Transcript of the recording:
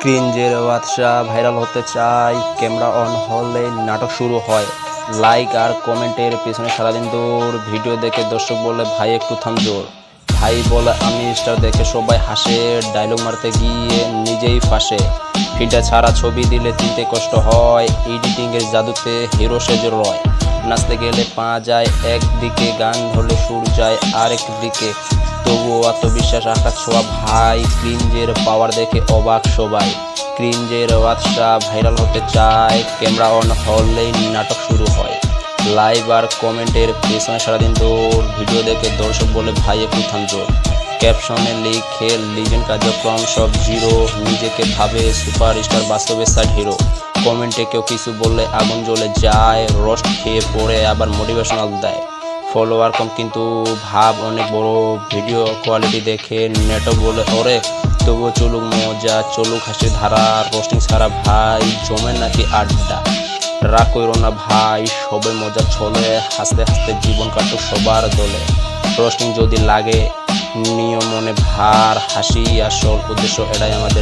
ক্রিঞ্জের বাদশা viral হতে চাই, camera on হলে নাটক শুরু হয়। লাইক আর কমেন্টের পেছনে সারাদিন দৌড়। ভিডিও দেখে দর্শক বলে ভাই একটু থাম জোর। ভাই বলে আমি স্টার, দেখে সবাই হাসে। ডায়লগ মারতে গিয়ে নিজেই ফাঁসে। ফিল্টার ছাড়া ছবি দিলে চিনতে কষ্ট হয়। এডিটিংয়ের জাদুতে হিরো সেজে রয়। নাচতে গেলে পা যায় একদিকে, গান ধরলে সুর যায় আরেক দিকে। তবুও আত্মবিশ্বাস আকাশ ছোঁয়া ভাই। ক্রিঞ্জের পাওয়ার দেখে অবাক সবাই। ক্রিঞ্জের বাদশা ভাইরাল হতে চায়, ক্যামেরা অন হলেই নাটক শুরু হয়। লাইভ আর কমেন্টের পেছনে সারাদিন দৌড়। ভিডিও দেখে দর্শক বলে ভাই একটু থাম জোর। ক্যাপশনে লিখে লিজেন্ড কার্যক্রম সব জিরো। নিজেকে ভাবে সুপারস্টার, বাস্তবে সাইড হিরো। কমেন্টে কেউ কিছু বললে আগুন জ্বলে যায়। রোস্ট খেয়ে পড়ে আবার মোটিভেশনাল দেয়। ফলোয়ার কম কিন্তু ভাব অনেক বড়। ভিডিও কোয়ালিটি দেখে নেটও বলে ওরে। তবুও চলুক মজা, চলুক হাসির ধারা। রোস্টিং ছাড়া ভাই জমে নাকি আড্ডা। রাগ কইরো না ভাই, সবে মজা চলে। হাসতে হাসতে জীবন কাটুক সবার দলে। রোস্টিং যদি লাগে নিয়ম মনে ভার। হাসি আসল উদ্দেশ্য, এটাই আমাদের।